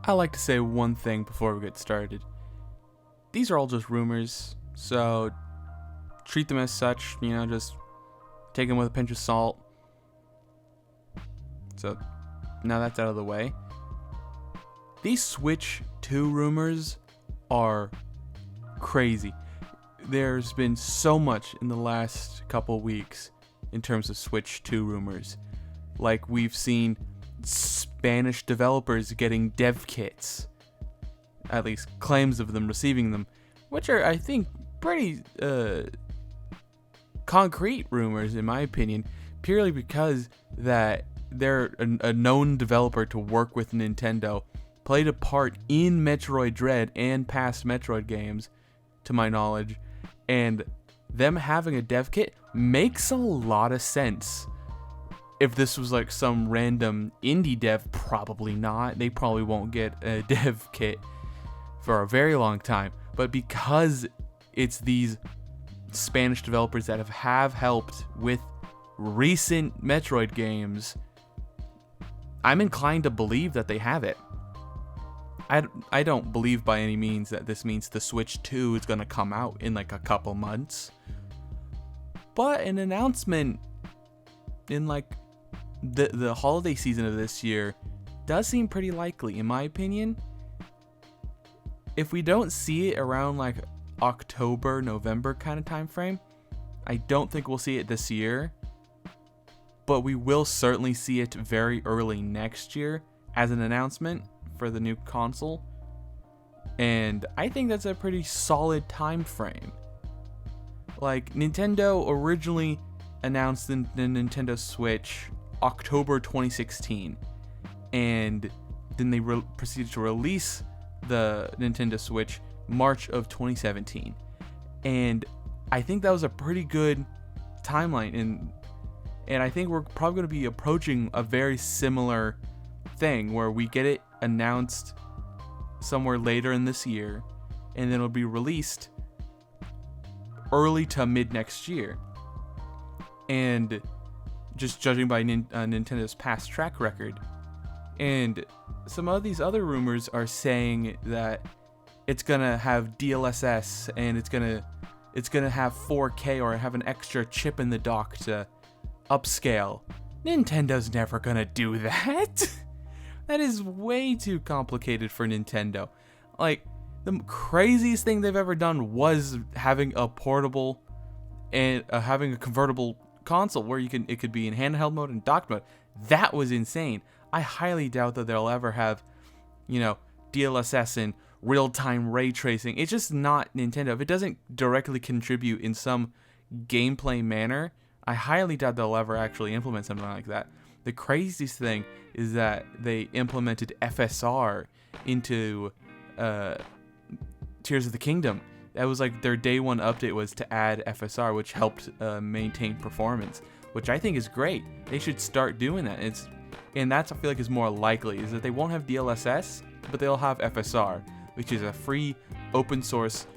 I like to say one thing before we get started. These are all just rumors, so treat them as such, just take them with a pinch of salt. So now that's out of the way. These Switch 2 rumors are crazy. There's been so much in the last couple weeks in terms of Switch 2 rumors. Like, we've seen Spanish developers getting dev kits, at least claims of them receiving them, which are, I think, pretty concrete rumors in my opinion, purely because that they're a known developer to work with Nintendo, played a part in Metroid Dread and past Metroid games, to my knowledge, and them having a dev kit makes a lot of sense. If this was like some random indie dev, probably not. They probably won't get a dev kit for a very long time. But because it's these Spanish developers that have helped with recent Metroid games, I'm inclined to believe that they have it. I don't believe by any means that this means the Switch 2 is going to come out in like a couple months. But an announcement in like the holiday season of this year does seem pretty likely, in my opinion. If we don't see it around like October, November kind of time frame, I don't think we'll see it this year. But we will certainly see it very early next year as an announcement for the new console. And I think that's a pretty solid time frame. Like, Nintendo originally announced the Nintendo Switch October 2016, and then they proceeded to release the Nintendo Switch March of 2017. And I think that was a pretty good timeline, and I think we're probably going to be approaching a very similar thing where we get it announced somewhere later in this year, and then it'll be released early to mid next year. And just judging by Nintendo's past track record, and some of these other rumors are saying that it's gonna have DLSS and it's gonna have 4K or have an extra chip in the dock to upscale. Nintendo's never gonna do that. That is way too complicated for Nintendo. Like, the craziest thing they've ever done was having a portable and having a convertible console where it could be in handheld mode and docked mode. That was insane. I highly doubt that they'll ever have, DLSS and real-time ray tracing. It's just not Nintendo. If it doesn't directly contribute in some gameplay manner, I highly doubt they'll ever actually implement something like that. The craziest thing is that they implemented FSR into Tears of the Kingdom. That was like their day one update, was to add FSR, which helped maintain performance, which I think is great. They should start doing that. And that's, I feel like, is more likely, is that they won't have DLSS, but they'll have FSR, which is a free open source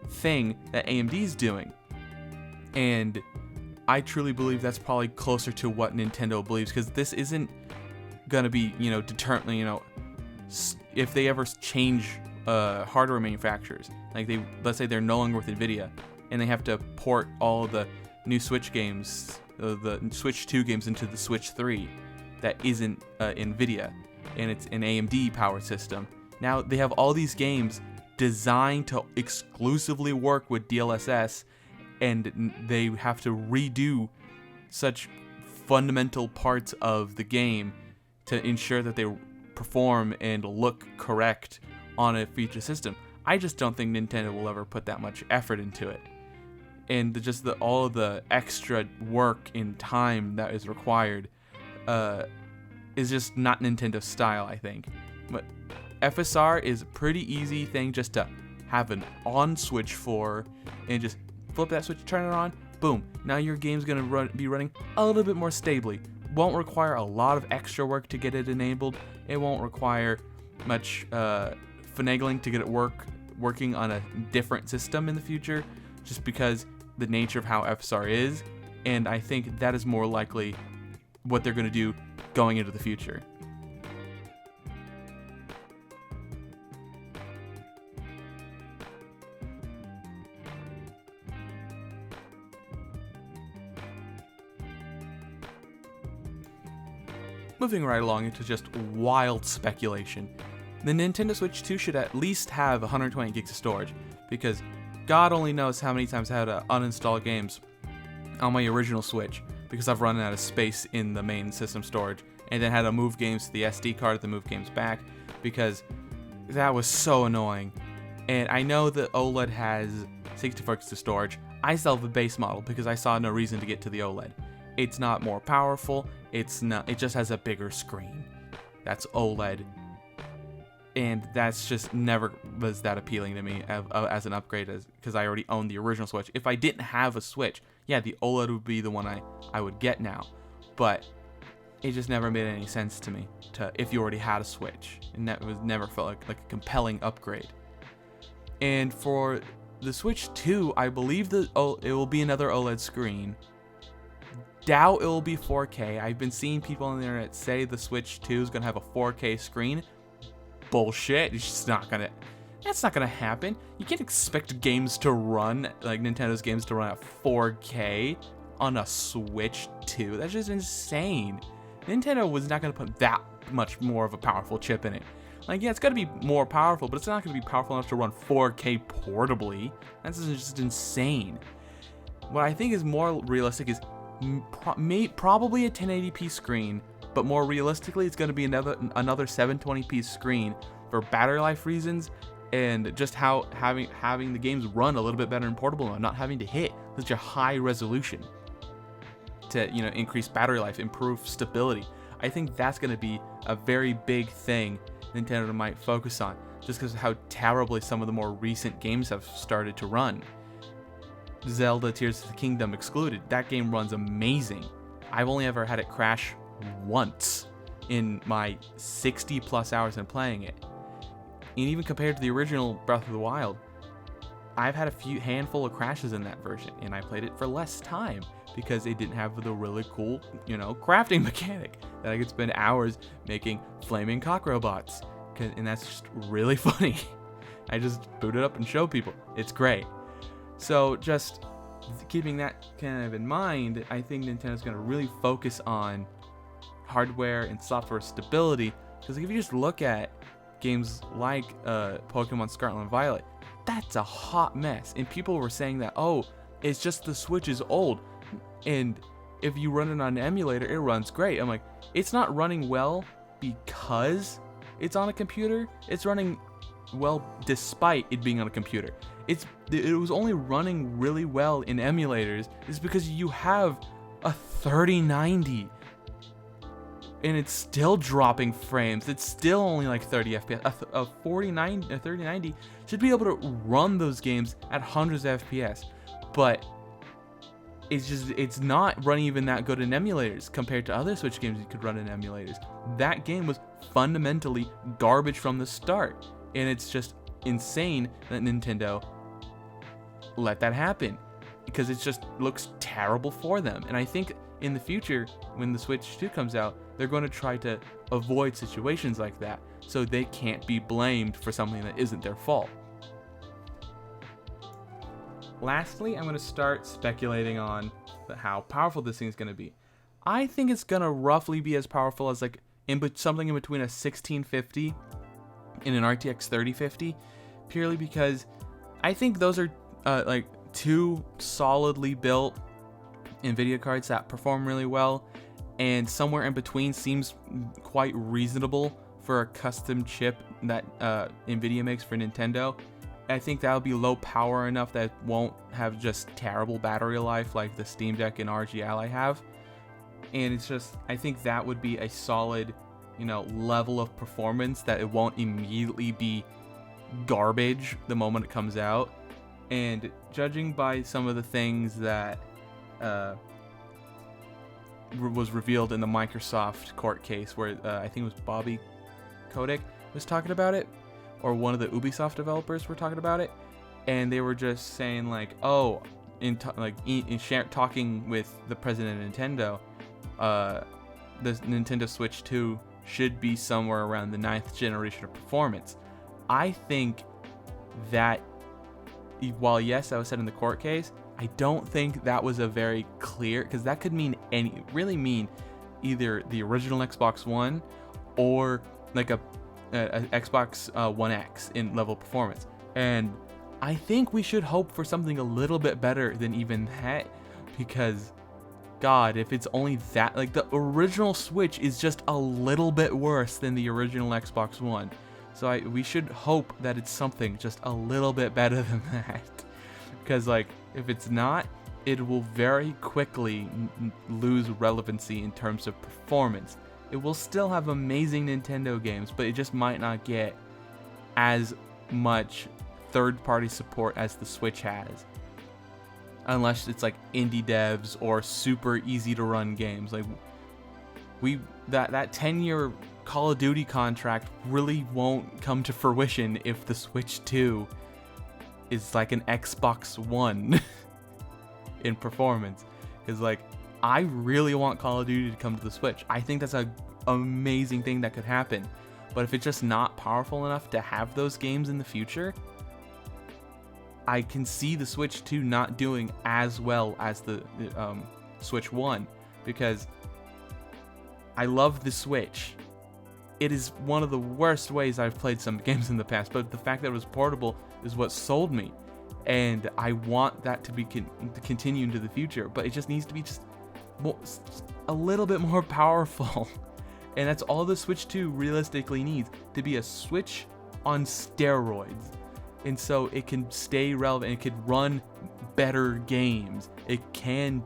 thing that AMD is doing. And I truly believe that's probably closer to what Nintendo believes, because this isn't gonna be, deterrent. If they ever change hardware manufacturers, like let's say they're no longer with Nvidia, and they have to port all the new Switch games, the Switch 2 games, into the Switch 3, that isn't Nvidia, and it's an AMD powered system. Now they have all these games designed to exclusively work with DLSS, and they have to redo such fundamental parts of the game to ensure that they perform and look correct on a feature system. I just don't think Nintendo will ever put that much effort into it. And all of the extra work and time that is required is just not Nintendo style, I think. But FSR is a pretty easy thing just to have an on switch for, and just flip that switch, turn it on, boom. Now your game's gonna be running a little bit more stably. Won't require a lot of extra work to get it enabled. It won't require much finagling to get it working on a different system in the future, just because the nature of how FSR is. And I think that is more likely what they're gonna do going into the future. moving right along into just wild speculation. The Nintendo Switch 2 should at least have 120 gigs of storage, because God only knows how many times I had to uninstall games on my original Switch because I've run out of space in the main system storage, and then had to move games to the SD card to move games back, because that was so annoying. And I know that OLED has 64 gigs of storage. I still have the base model because I saw no reason to get to the OLED. It's not more powerful, it just has a bigger screen. That's OLED. And that's just never was that appealing to me as an upgrade, because I already owned the original Switch. If I didn't have a Switch, yeah, the OLED would be the one I would get now. But it just never made any sense to me if you already had a Switch. And that was never felt like a compelling upgrade. And for the Switch 2, I believe it will be another OLED screen. Doubt it will be 4K. I've been seeing people on the internet say the Switch 2 is going to have a 4K screen. Bullshit. It's just that's not gonna happen. You can't expect games to run, like Nintendo's games to run at 4K on a Switch 2. That's just insane. Nintendo was not gonna put that much more of a powerful chip in it. Like, yeah, it's gonna be more powerful, but it's not gonna be powerful enough to run 4K portably. That's just insane. What I think is more realistic is probably a 1080p screen, but more realistically, it's going to be another 720p screen for battery life reasons, and just how having the games run a little bit better in portable and not having to hit such a high resolution to increase battery life, improve stability. I think that's going to be a very big thing Nintendo might focus on, just because of how terribly some of the more recent games have started to run. Zelda Tears of the Kingdom excluded, that game runs amazing. I've only ever had it crash once in my 60 plus hours in playing it. And even compared to the original Breath of the Wild, I've had a handful of crashes in that version, and I played it for less time because it didn't have the really cool, crafting mechanic that I could spend hours making flaming cock robots. And that's just really funny. I just boot it up and show people. It's great. So just keeping that kind of in mind, I think Nintendo's going to really focus on hardware and software stability, because if you just look at games like Pokemon Scarlet and Violet, that's a hot mess, and people were saying that, oh, it's just the Switch is old, and if you run it on an emulator, it runs great. I'm like, it's not running well because it's on a computer. It's running well despite it being on a computer. It was only running really well in emulators is because you have a 3090, and it's still dropping frames. It's still only like 30 FPS. A 3090 should be able to run those games at hundreds of FPS, but it's not running even that good in emulators compared to other Switch games you could run in emulators. That game was fundamentally garbage from the start, and it's just insane that Nintendo let that happen, because it just looks terrible for them. And I think in the future, when the Switch 2 comes out, they're going to try to avoid situations like that, so they can't be blamed for something that isn't their fault. Lastly, I'm going to start speculating on how powerful this thing is going to be. I think it's going to roughly be as powerful as something in between a 1650 and an RTX 3050, purely because I think those are two solidly built NVIDIA cards that perform really well, and somewhere in between seems quite reasonable for a custom chip that NVIDIA makes for Nintendo. I think that'll be low power enough that it won't have just terrible battery life like the Steam Deck and ROG Ally have. And it's just, I think that would be a solid, level of performance that it won't immediately be garbage the moment it comes out. And judging by some of the things that was revealed in the Microsoft court case, where I think it was Bobby Kotick was talking about it, or one of the Ubisoft developers were talking about it, and they were just saying talking with the president of Nintendo, the Nintendo Switch 2 should be somewhere around the 9th generation of performance. I think that while yes, that was said in the court case, I don't think that was a very clear, because that could mean either the original Xbox One or like a Xbox One X in level of performance. And I think we should hope for something a little bit better than even that, because God, if it's only that, like the original Switch is just a little bit worse than the original Xbox One. So we should hope that it's something just a little bit better than that. Because like, if it's not, it will very quickly lose relevancy in terms of performance. It will still have amazing Nintendo games, but it just might not get as much third-party support as the Switch has. Unless it's like indie devs or super easy to run games. Like that 10-year Call of Duty contract really won't come to fruition if the Switch 2 is like an Xbox One in performance. Because like, I really want Call of Duty to come to the Switch. I think that's an amazing thing that could happen. But if it's just not powerful enough to have those games in the future, I can see the Switch 2 not doing as well as the Switch 1, because I love the Switch. It is one of the worst ways I've played some games in the past, but the fact that it was portable is what sold me, and I want that to be to continue into the future. But it just needs to be just a little bit more powerful, and that's all the Switch 2 realistically needs, to be a Switch on steroids. And so it can stay relevant. It can run better games. It can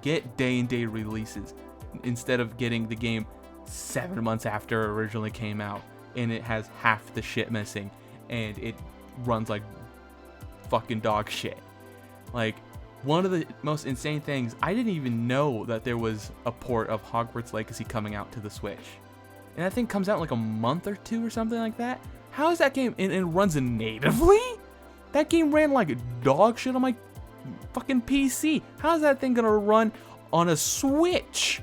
get day-and-date releases instead of getting the game 7 months after it originally came out, and it has half the shit missing, and it runs like fucking dog shit. Like, one of the most insane things, I didn't even know that there was a port of Hogwarts Legacy coming out to the Switch, and that thing comes out in like a month or two or something like that. How is that game, and it runs natively? That game ran like dog shit on my fucking PC. How is that thing gonna run on a Switch?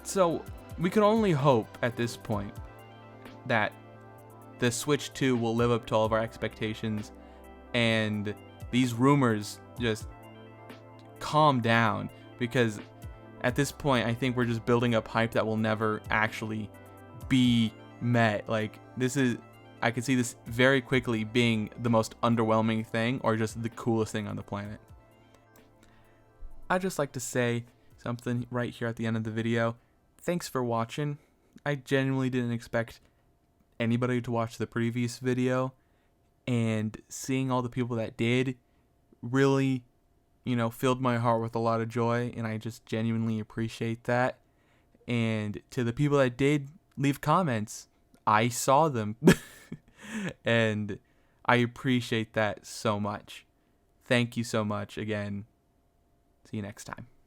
So we can only hope at this point that the Switch 2 will live up to all of our expectations, and these rumors just calm down, because at this point I think we're just building up hype that will never actually be met. Like, I could see this very quickly being the most underwhelming thing, or just the coolest thing on the planet. I'd just like to say something right here at the end of the video. Thanks for watching. I genuinely didn't expect anybody to watch the previous video, and seeing all the people that did really, filled my heart with a lot of joy, and I just genuinely appreciate that. And to the people that did leave comments, I saw them. And I appreciate that so much. Thank you so much again. See you next time.